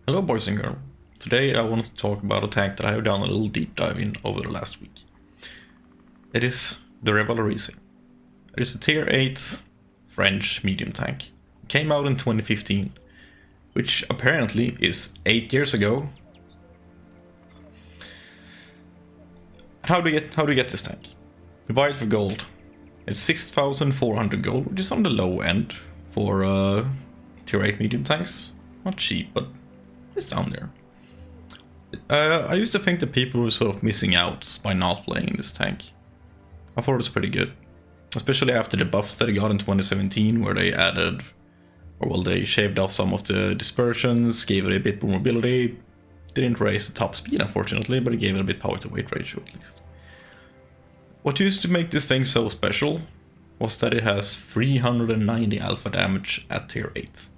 Hello boys and girls. Today I want to talk about a tank that I have done a little deep dive in over the last week. It is the Revalorisé. It is a tier 8 French medium tank. It came out in 2015, which apparently is 8 years ago. How do you get this tank? You buy it for gold. It's 6,400 gold, which is on the low end for tier 8 medium tanks. Not cheap, but it's down there. I used to think that people were sort of missing out by not playing this tank. I thought it was pretty good. Especially after the buffs that it got in 2017, where they added, or well, they shaved off some of the dispersions, gave it a bit more mobility. Didn't raise the top speed, unfortunately, but it gave it a bit power to weight ratio at least. What used to make this thing so special was that it has 390 alpha damage at tier 8.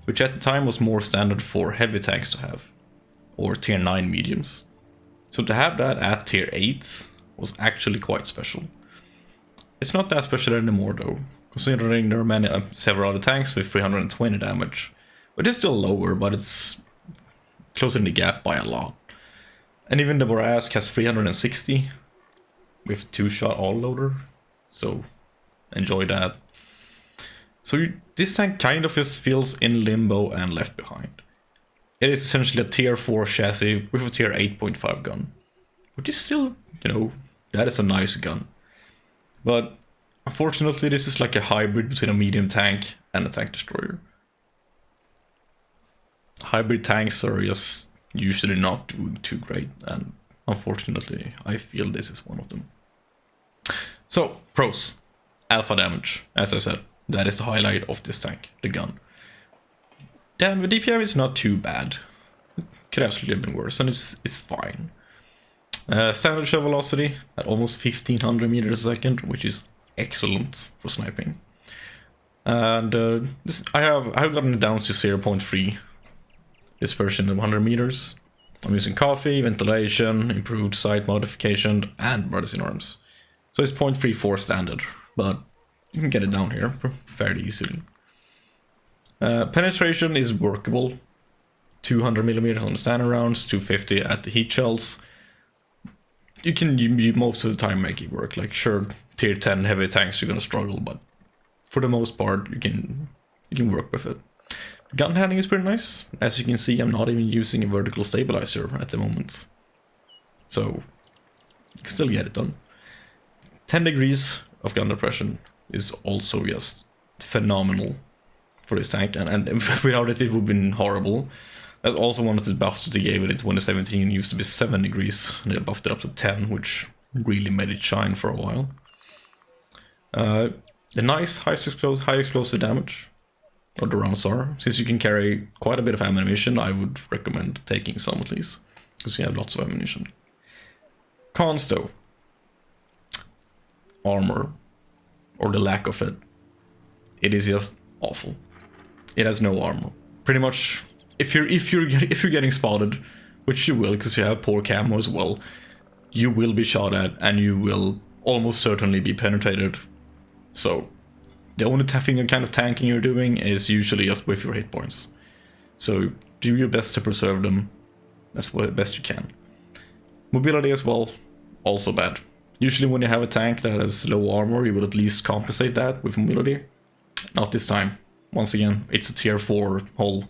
Which at the time was more standard for heavy tanks to have, or tier 9 mediums. So to have that at tier 8 was actually quite special. It's not that special anymore though, considering there are several other tanks with 320 damage, but it's still lower, but it's closing the gap by a lot. And even the M4A1 has 360 with 2-shot autoloader, so enjoy that. So this tank kind of just feels in limbo and left behind. It is essentially a tier 4 chassis with a tier 8.5 gun. Which is still, that is a nice gun. But unfortunately this is like a hybrid between a medium tank and a tank destroyer. Hybrid tanks are just usually not doing too great, and unfortunately I feel this is one of them. So, pros. Alpha damage, as I said. That is the highlight of this tank, the gun. Yeah, the DPM is not too bad. It could absolutely have been worse, and it's fine. Standard shell velocity at almost 1500 meters a second, which is excellent for sniping. And I have gotten it down to 0.3 dispersion of 100 meters. I'm using coffee, ventilation, improved sight modification, and brothers in arms. So it's 0.34 standard, but you can get it down here fairly easily. Penetration is workable. 200 millimeters on the standard rounds, 250 at the heat shells. You most of the time make it work. Like sure, tier 10 heavy tanks you're gonna struggle, but for the most part you can work with it. Gun handling is pretty nice. As you can see, I'm not even using a vertical stabilizer at the moment, so you can still get it done. 10 degrees of gun depression is also just phenomenal for this tank, and without it, it would have been horrible. That's also one of the buffs that they gave it in 2017. It used to be 7 degrees, and they buffed it up to 10, which really made it shine for a while. The nice high explosive damage, or the rounds are. Since you can carry quite a bit of ammunition, I would recommend taking some at least, because you have lots of ammunition. Cons though. Armor, or the lack of it. It is just awful. It has no armor. Pretty much, if you're getting spotted, which you will because you have poor camo as well, you will be shot at and you will almost certainly be penetrated. So the only kind of tanking you're doing is usually just with your hit points. So do your best to preserve them as best you can. Mobility as well, also bad. Usually when you have a tank that has low armor, you will at least compensate that with mobility. Not this time. Once again, it's a tier 4 hull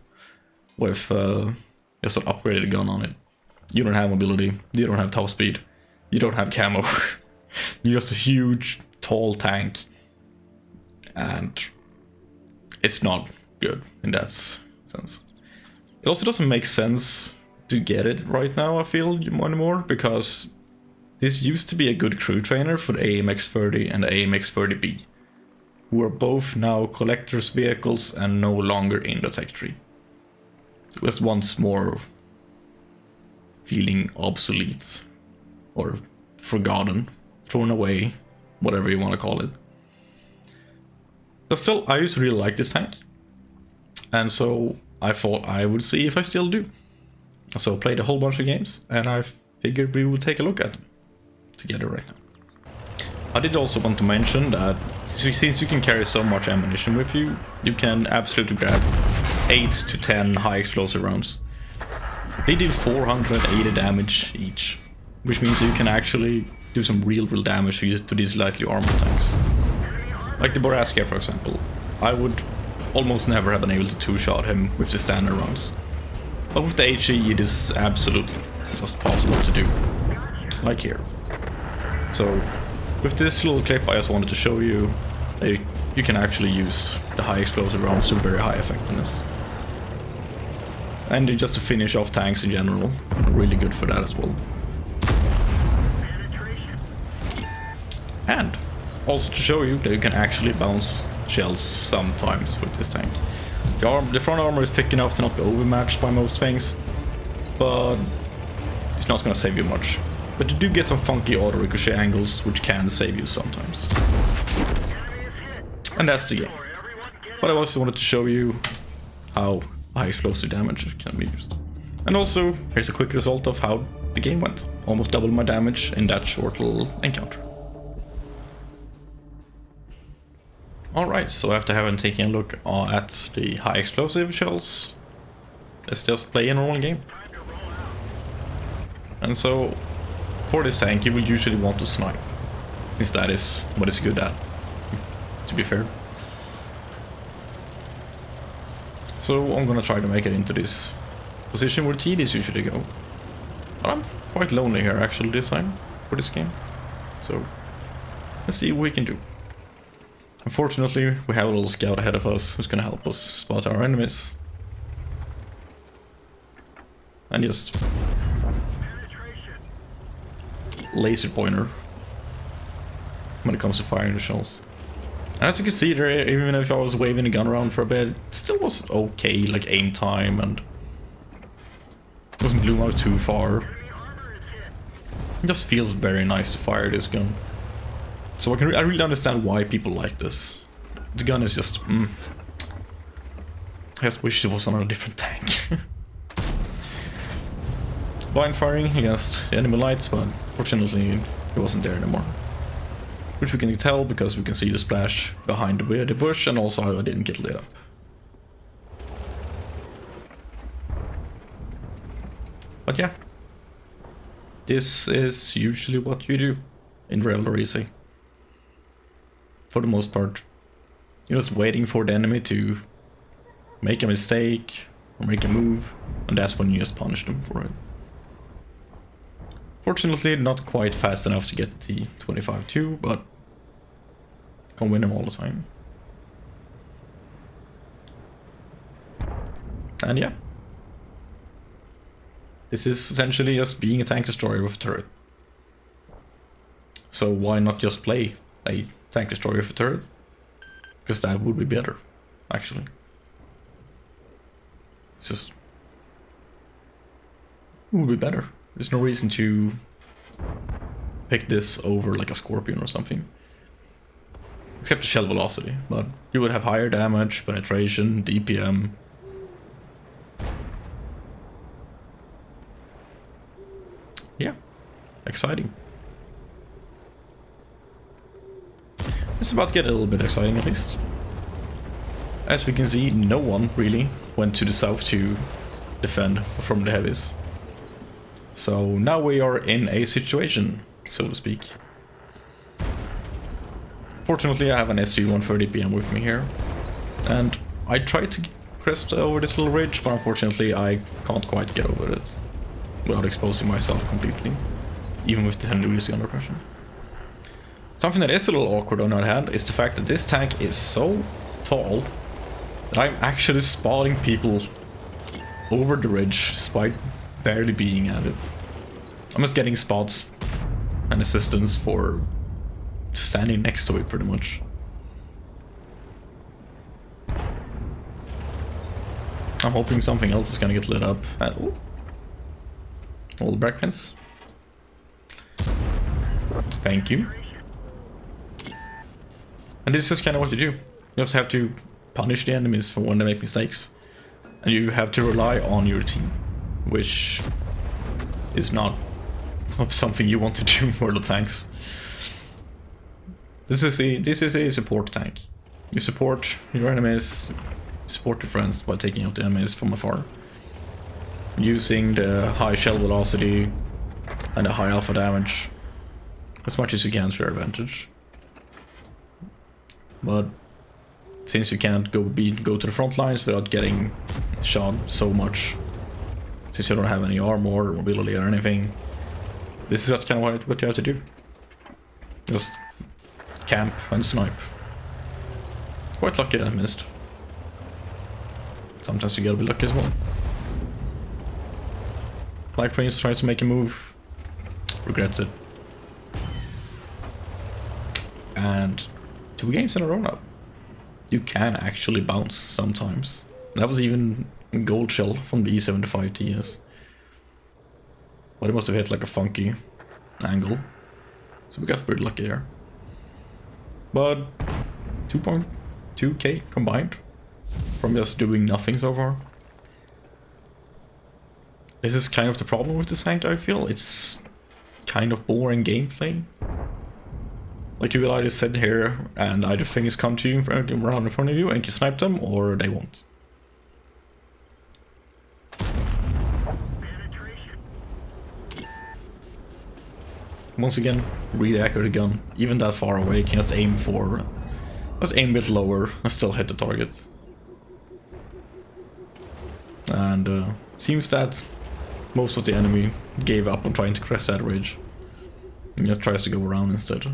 with just an upgraded gun on it. You don't have mobility, you don't have top speed, you don't have camo. You're just a huge, tall tank. And it's not good in that sense. It also doesn't make sense to get it right now, I feel, more and more, because this used to be a good crew trainer for the AMX-30 and the AMX-30B, who are both now collector's vehicles and no longer in the tech tree. Just once more feeling obsolete, or forgotten, thrown away, whatever you want to call it. But still, I used to really like this tank, and so I thought I would see if I still do. So I played a whole bunch of games, and I figured we would take a look at them together right now. I did also want to mention that since you can carry so much ammunition with you, you can absolutely grab 8 to 10 high explosive rounds. They deal 480 damage each, which means you can actually do some real damage to these lightly armored tanks. Like the Boraskia, for example. I would almost never have been able to two-shot him with the standard rounds. But with the HE, it is absolutely just possible to do. Like here. So, with this little clip, I just wanted to show you that you can actually use the high explosive rounds to very high effectiveness. And just to finish off tanks in general, really good for that as well. And also to show you that you can actually bounce shells sometimes with this tank. The front armor is thick enough to not be overmatched by most things, but it's not gonna save you much. But you do get some funky auto ricochet angles, which can save you sometimes. And that's the game. But I also wanted to show you how high explosive damage can be used. And also, here's a quick result of how the game went. Almost double my damage in that short little encounter. Alright, so after having taken a look at the high explosive shells, let's just play a normal game. And so, for this tank you will usually want to snipe, since that is what it's good at, to be fair. So I'm gonna try to make it into this position where TDs usually go. But I'm quite lonely here actually this time, for this game. So, let's see what we can do. Unfortunately, we have a little scout ahead of us who's gonna help us spot our enemies. And just laser pointer when it comes to firing the shells. And as you can see there, even if I was waving the gun around for a bit, it still was okay, like aim time, and wasn't blown out too far. It just feels very nice to fire this gun. So I really understand why people like this. The gun is just... I just wish it was on a different tank. Blind firing against the enemy lights, but fortunately it wasn't there anymore. Which we can tell because we can see the splash behind the bush, and also how I didn't get lit up. But yeah. This is usually what you do in Revalorisé. For the most part. You're just waiting for the enemy to make a mistake or make a move, and that's when you just punish them for it. Fortunately, not quite fast enough to get the 25-2, but can win them all the time. And yeah. This is essentially just being a tank destroyer with a turret. So why not just play a tank destroyer with a turret? Because that would be better, actually. It's just... it would be better. There's no reason to pick this over like a Scorpion or something. Except the shell velocity, but you would have higher damage, penetration, DPM. Yeah, exciting. It's about to get a little bit exciting at least. As we can see, no one really went to the south to defend from the heavies. So now we are in a situation, so to speak. Fortunately, I have an SU-130 PM with me here, and I tried to crest over this little ridge, but unfortunately I can't quite get over it without exposing myself completely, even with the 10 degrees under pressure. Something that is a little awkward on the other hand is the fact that this tank is so tall that I'm actually spotting people over the ridge despite barely being at it. I'm just getting spots and assistance for standing next to it pretty much. I'm hoping something else is gonna get lit up. And all the brake pins. Thank you. And this is kind of what you do. You just have to punish the enemies for when they make mistakes. And you have to rely on your team, which is not of something you want to do in World of Tanks. This is a support tank. You support your enemies, support your friends by taking out the enemies from afar. using the high shell velocity and the high alpha damage as much as you can to your advantage. But since you can't go to the front lines without getting shot so much, since you don't have any armor or mobility or anything, this is kind of what you have to do. Just camp and snipe. Quite lucky that I missed. Sometimes you gotta be lucky as well. Like Prince tries to make a move, regrets it. And 2 games in a row now. You can actually bounce sometimes. That was even a gold shell from the E75 TS. But it must have hit like a funky angle. So we got pretty lucky there. But 2.2k combined from just doing nothing so far. This is kind of the problem with this tank, I feel. It's kind of boring gameplay. Like you will either sit here and either things come to you around in front of you and you snipe them, or they won't. Once again, really accurate gun. Even that far away, you can just aim a bit lower and still hit the target. And seems that most of the enemy gave up on trying to crest that ridge and just tries to go around instead.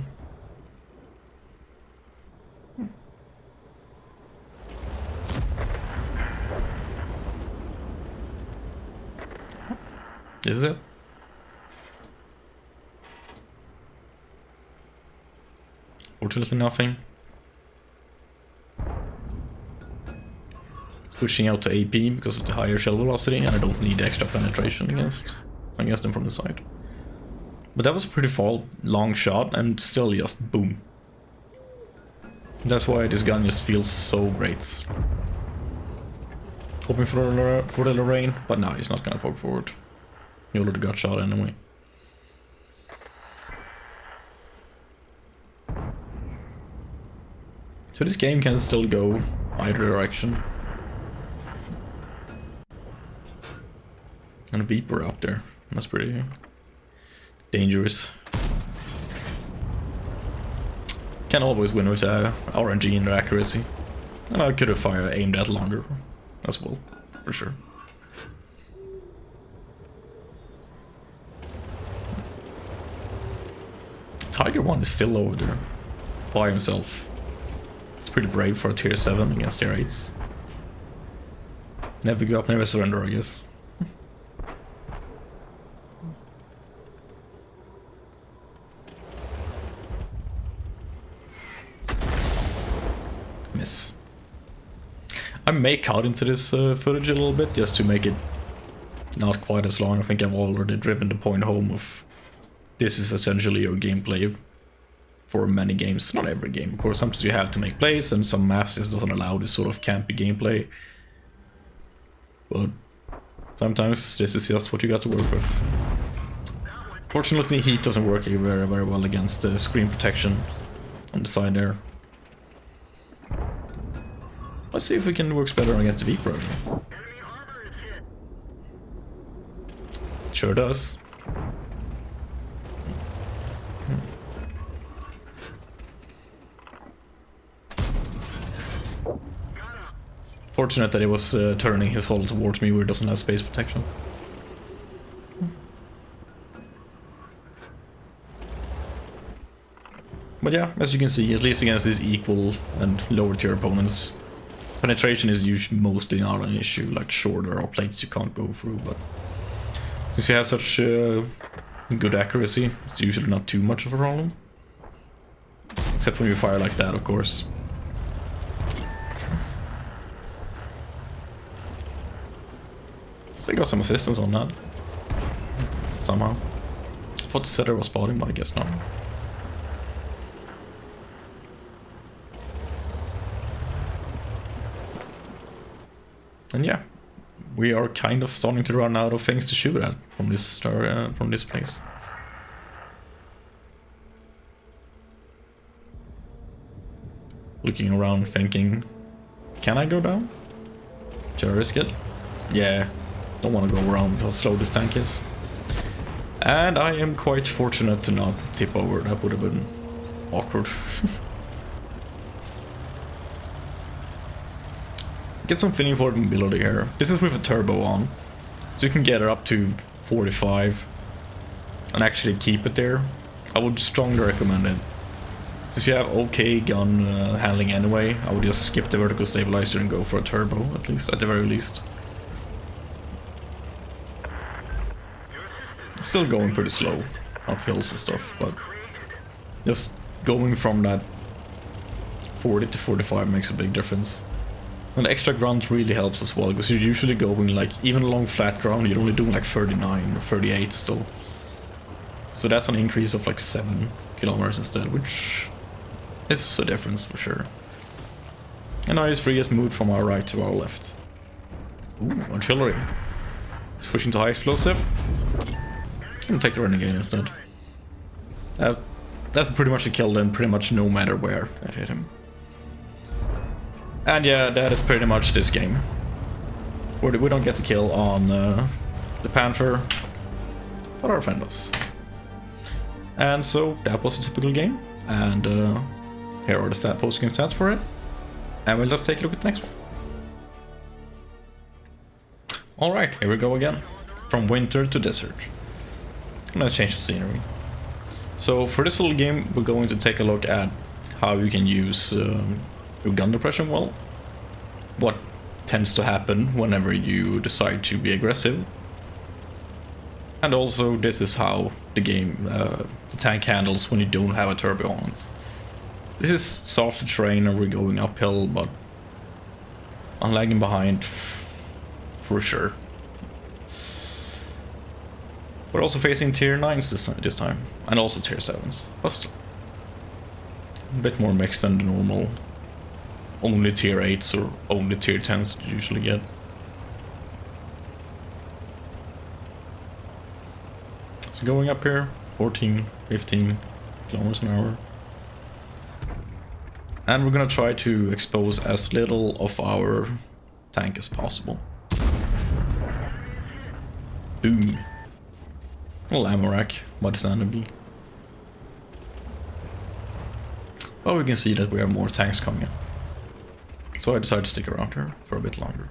This is it. Fortunately nothing. Pushing out to AP because of the higher shell velocity, and I don't need extra penetration against them from the side. But that was a pretty long shot, and still just boom. That's why this gun just feels so great. Hoping for the Lorraine, but no, he's not gonna poke forward. He already got shot anyway. So this game can still go either direction. And a Viper out there. That's pretty dangerous. Can always win with RNG and accuracy. And I could have aimed that longer as well, for sure. Tiger 1 is still over there by himself. It's pretty brave for a tier 7 against tier 8s. Never give up, never surrender, I guess. Miss. I may cut into this footage a little bit just to make it not quite as long. I think I've already driven the point home of this is essentially your gameplay for many games. Not every game, of course. Sometimes you have to make plays and some maps just doesn't allow this sort of campy gameplay. But sometimes this is just what you got to work with. Fortunately, heat doesn't work very well against the screen protection on the side there. Let's see if we can work better against the Viper. Sure does. Fortunate that he was turning his hull towards me where it doesn't have space protection. But yeah, as you can see, at least against these equal and lower tier opponents, penetration is usually mostly not an issue, like shorter or plates you can't go through, but since you have such good accuracy, it's usually not too much of a problem. Except when you fire like that, of course. So I got some assistance on that. Somehow. I thought the setter was spotting, but I guess not. And yeah, we are kind of starting to run out of things to shoot at from this place. Looking around thinking, can I go down? Should I risk it? Yeah, Don't want to go around with how slow this tank is. And I am quite fortunate to not tip over. That would have been awkward. Get some feeling for the mobility here. This is with a turbo on, so you can get it up to 45 and actually keep it there. I would strongly recommend it. Since you have okay gun handling anyway, I would just skip the vertical stabilizer and go for a turbo, at least, at the very least. Still going pretty slow up hills and stuff, but just going from that 40 to 45 makes a big difference. And extra grunt really helps as well, because you're usually going like, even along flat ground, you're only doing like 39 or 38 still. So that's an increase of like 7 kilometers instead, which is a difference for sure. And now IS-3 has moved from our right to our left. Ooh, artillery. Switching to high explosive. I'm gonna take the renegade instead. That pretty much killed him pretty much no matter where that hit him. And yeah, that is pretty much this game. We don't get the kill on the Panther, but our friend does. And so that was a typical game, and here are the post-game stats for it. And we'll just take a look at the next one. Alright, here we go again. From winter to desert. Let's change the scenery. So for this little game, we're going to take a look at how you can use your gun depression well. What tends to happen whenever you decide to be aggressive. And also this is how the game, the tank handles when you don't have a turbo on it. This is softer terrain and we're going uphill, but I'm lagging behind for sure. We're also facing tier 9s this time, and also tier 7s, but still. A bit more mixed than the normal only tier 8s or only tier 10s you usually get. So going up here, 14, 15 kilometers an hour. And we're gonna try to expose as little of our tank as possible. Boom. A little ammo rack by the standard B. But we can see that we have more tanks coming in. So I decided to stick around here for a bit longer.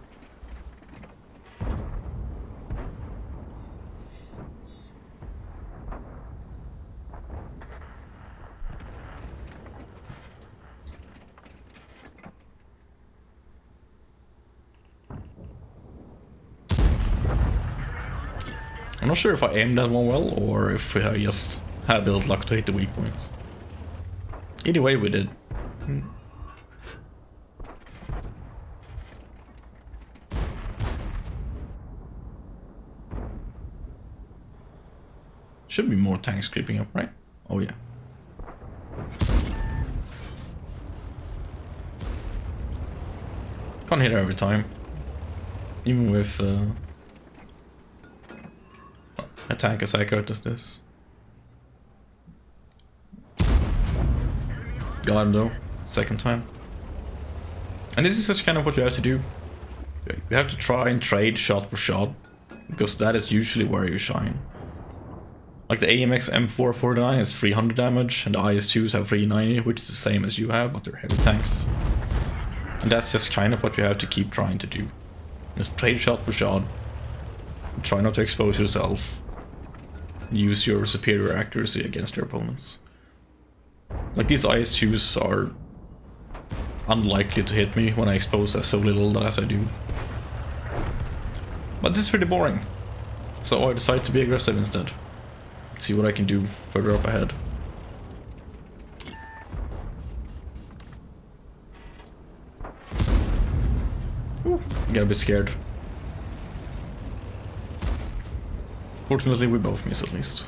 I'm not sure if I aimed that one well or if I just had a bit of luck to hit the weak points. Either way we did. Should be more tanks creeping up, right? Oh yeah. Can't hit her every time. Even with a tank as accurate as this. Got him though, second time. And this is such kind of what you have to do. You have to try and trade shot for shot, because that is usually where you shine. Like the AMX M4A1 has 300 damage, and the IS-2s have 390, which is the same as you have, but they're heavy tanks. And that's just kind of what you have to keep trying to do. Just trade shot for shot. Try not to expose yourself. Use your superior accuracy against your opponents. Like these IS-2s are unlikely to hit me when I expose so little as I do. But this is pretty boring. So I decide to be aggressive instead. See what I can do further up ahead. Ooh, I got a bit scared. Fortunately we both miss at least.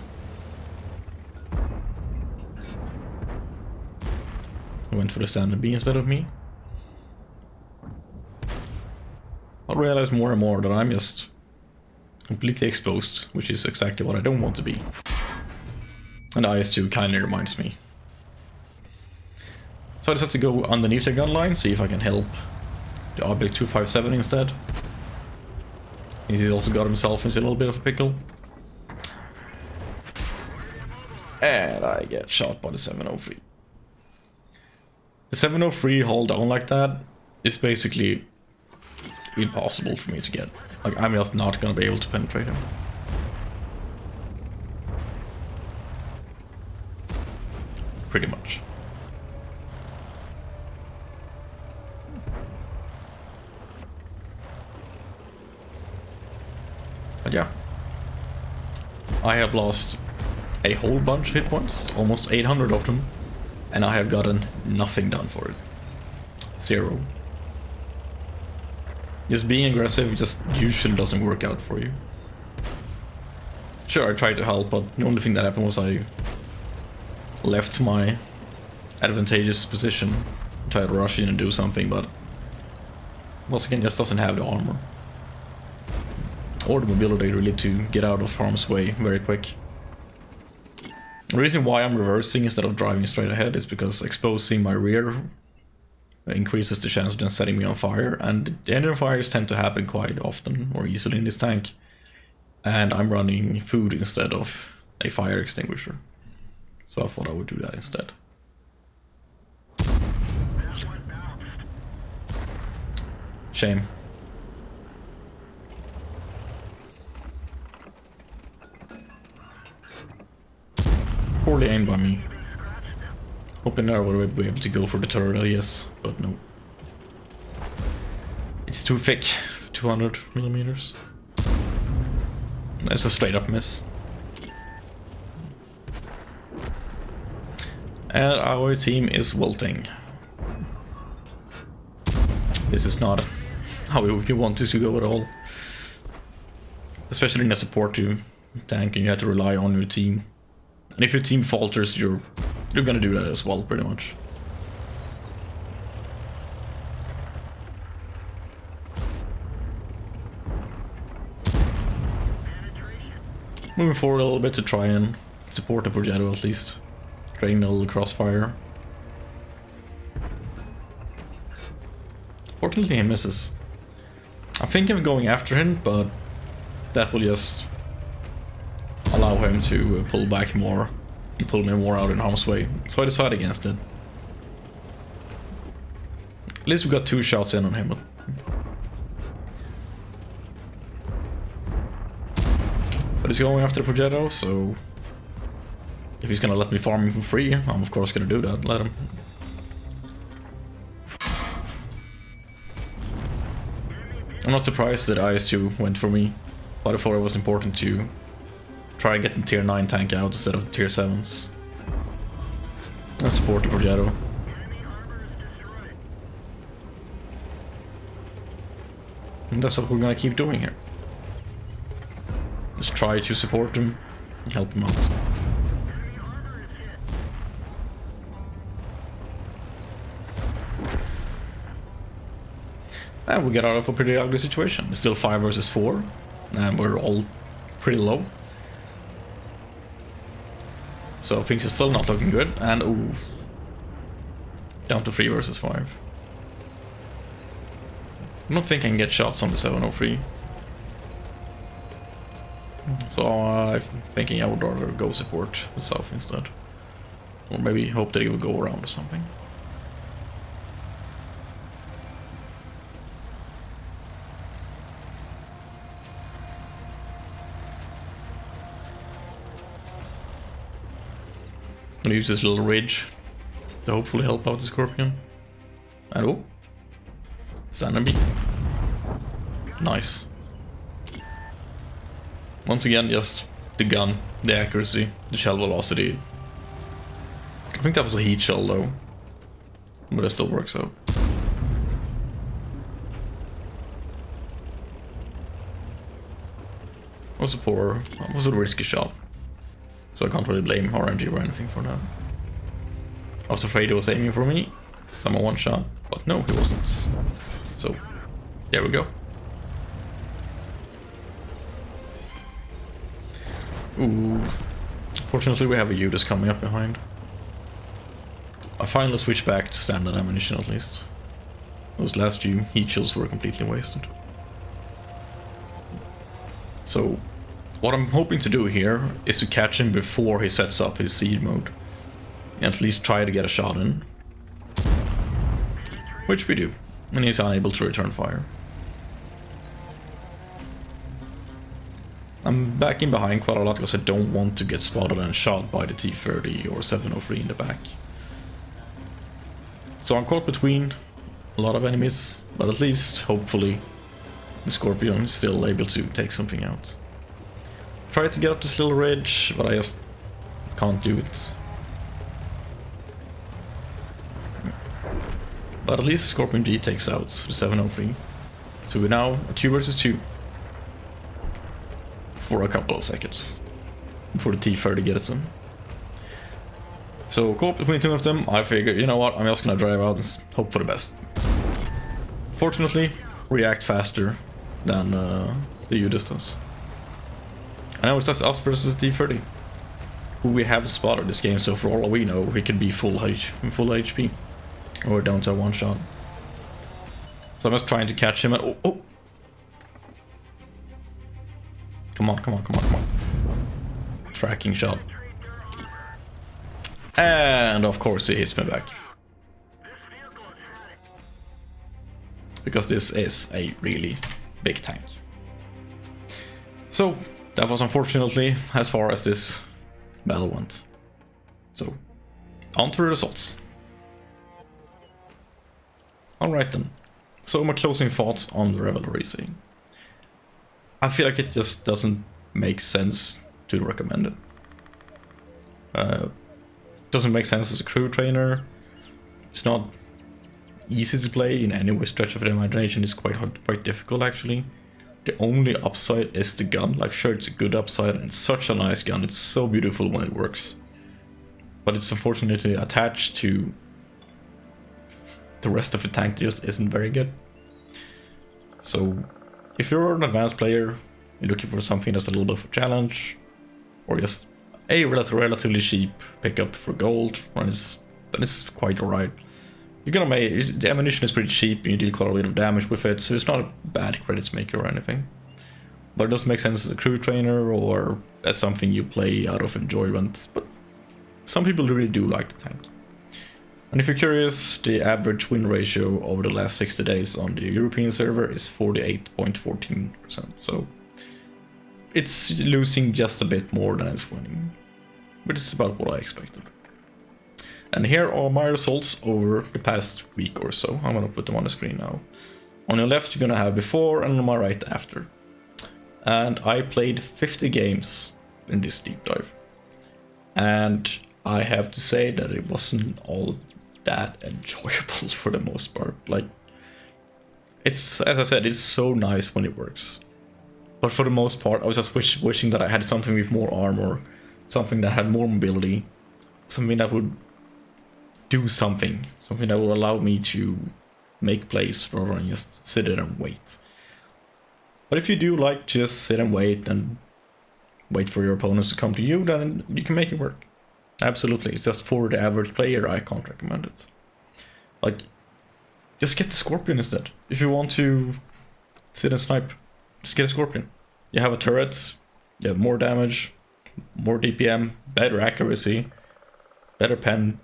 He went for the standard B instead of me. I'll realize more and more that I'm just completely exposed, which is exactly what I don't want to be. And the IS-2 kindly reminds me. So I just have to go underneath the gun line, see if I can help the Object 257 instead. He's also got himself into a little bit of a pickle. And I get shot by the 703. The 703 hold down like that is basically impossible for me to get. Like, I'm just not gonna be able to penetrate him. Pretty much. But yeah. I have lost a whole bunch of hit points, almost 800 of them, and I have gotten nothing done for it. 0. Just being aggressive just usually doesn't work out for you. Sure, I tried to help, but the only thing that happened was I left my advantageous position, tried to rush in and do something, but once again just doesn't have the armor. Or the mobility really to get out of harm's way very quick. The reason why I'm reversing instead of driving straight ahead is because exposing my rear increases the chance of them setting me on fire, and the engine fires tend to happen quite often or easily in this tank. And I'm running food instead of a fire extinguisher. So I thought I would do that instead. Shame. Poorly aimed by me. Hoping I would be able to go for the turret, yes, but no. It's too thick, 200 millimeters. That's a straight up miss. And our team is wilting. This is not how you want it to go at all. Especially in a support tank and you have to rely on your team. And if your team falters, you're gonna do that as well, pretty much. Moving forward a little bit to try and support the Progetto at least. Creating a little crossfire. Fortunately he misses. I'm thinking of going after him, but that will just allow him to pull back more and pull me more out in harm's way. So I decide against it. At least we got 2 shots in on him. But he's going after the Progetto, so if he's gonna let me farm him for free, I'm of course gonna do that. Let him. I'm not surprised that IS-2 went for me, but I thought it was important to try getting tier 9 tank out instead of tier 7s. And support the Progetto. And that's what we're gonna keep doing here. Just try to support him, help him out. And we get out of a pretty ugly situation. It's still 5 versus 4, and we're all pretty low. So things are still not looking good, and ooh, down to 3 versus 5. I'm not thinking I can get shots on the 703. So I'm thinking I would rather go support the south instead. Or maybe hope that it would go around or something. I'm gonna use this little ridge to hopefully help out the Scorpion. And oh, it's enemy. Nice. Once again, just the gun, the accuracy, the shell velocity. I think that was a heat shell though, but it still works out. Was a risky shot. So I can't really blame RNG or anything for that. I was afraid he was aiming for me, someone one shot, but no, he wasn't. So, there we go. Ooh. Fortunately we have a Judas coming up behind. I finally switched back to standard ammunition at least. Those last few heat shields were completely wasted. So what I'm hoping to do here is to catch him before he sets up his siege mode. And at least try to get a shot in. Which we do. And he's unable to return fire. I'm backing behind quite a lot because I don't want to get spotted and shot by the T-30 or 703 in the back. So I'm caught between a lot of enemies, but at least, hopefully, the Scorpion is still able to take something out. Try to get up this little ridge, but I just can't do it. But at least Scorpion G takes out the 703. So we're now at 2 versus 2. For a couple of seconds. Before the T-30 gets him. So caught between 2 of them, I figured, you know what, I'm just gonna drive out and hope for the best. Fortunately, react faster than the Judas does. And now it's just us versus the T-30. Who we have spotted this game, so for all we know, he could be full HP. Or down to a 1 shot. So I'm just trying to catch him and oh! Come on. Tracking shot. And of course he hits me back. Because this is a really big tank. So, that was unfortunately as far as this battle went. So, on to the results. Alright then. So my closing thoughts on the Revalorisé. I feel like it just doesn't make sense to recommend it. Doesn't make sense as a crew trainer. It's not easy to play in any stretch of the imagination. It's quite difficult actually. The only upside is the gun. Like sure, it's a good upside and it's such a nice gun. It's so beautiful when it works. But it's unfortunately attached to the rest of the tank just isn't very good. So if you're an advanced player, you're looking for something that's a little bit of a challenge, or just a relatively cheap pickup for gold, then it's quite alright. You're gonna make the ammunition is pretty cheap, and you deal quite a bit of damage with it, so it's not a bad credits maker or anything. But it doesn't make sense as a crew trainer or as something you play out of enjoyment. But some people really do like the tank. And if you're curious, the average win ratio over the last 60 days on the European server is 48.14%. So it's losing just a bit more than it's winning, which is about what I expected. And here are my results over the past week or so. I'm gonna put them on the screen now. On your left, you're gonna have before, and on my right, after. And I played 50 games in this deep dive. And I have to say that it wasn't all that enjoyable for the most part. Like, it's, as I said, it's so nice when it works. But for the most part, I was just wishing that I had something with more armor, something that had more mobility, something that would do something that would allow me to make plays rather than just sit there and wait. But if you do like just sit and wait for your opponents to come to you, then you can make it work. Absolutely, it's just for the average player I can't recommend it. Like, just get the Scorpion instead. If you want to sit and snipe, just get a Scorpion. You have a turret, you have more damage, more DPM, better accuracy, better pen.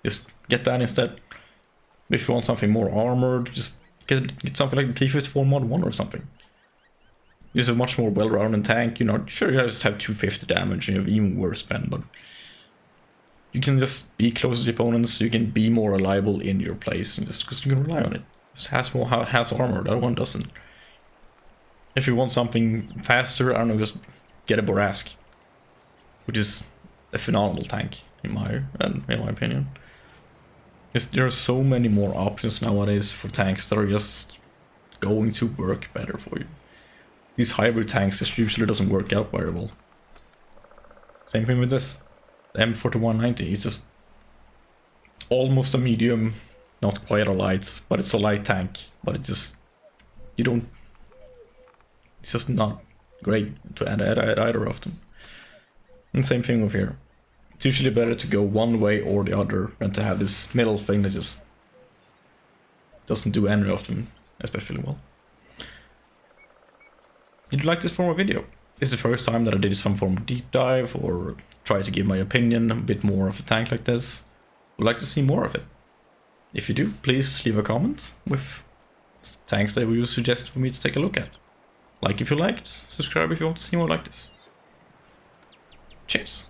Just get that instead. If you want something more armored, just get something like the T-54 Mod 1 or something. It's a much more well-rounded tank, you know, sure you just have 250 damage, you have even worse pen, but you can just be close to the opponents, you can be more reliable in your place, and just because you can rely on it. It has armor, that one doesn't. If you want something faster, I don't know, just get a Borask, which is a phenomenal tank, in my opinion. There are so many more options nowadays for tanks that are just going to work better for you. These hybrid tanks just usually doesn't work out very well. Same thing with this. The M4A1 is just almost a medium, not quite a light, but it's a light tank. But it just, it's just not great to add either of them. And same thing with here. It's usually better to go one way or the other than to have this middle thing that just doesn't do any of them especially well. Did you like this form of video? This is the first time that I did some form of deep dive or try to give my opinion a bit more of a tank like this. Would like to see more of it. If you do, please leave a comment with tanks that you suggest for me to take a look at. Like if you liked, subscribe if you want to see more like this. Cheers!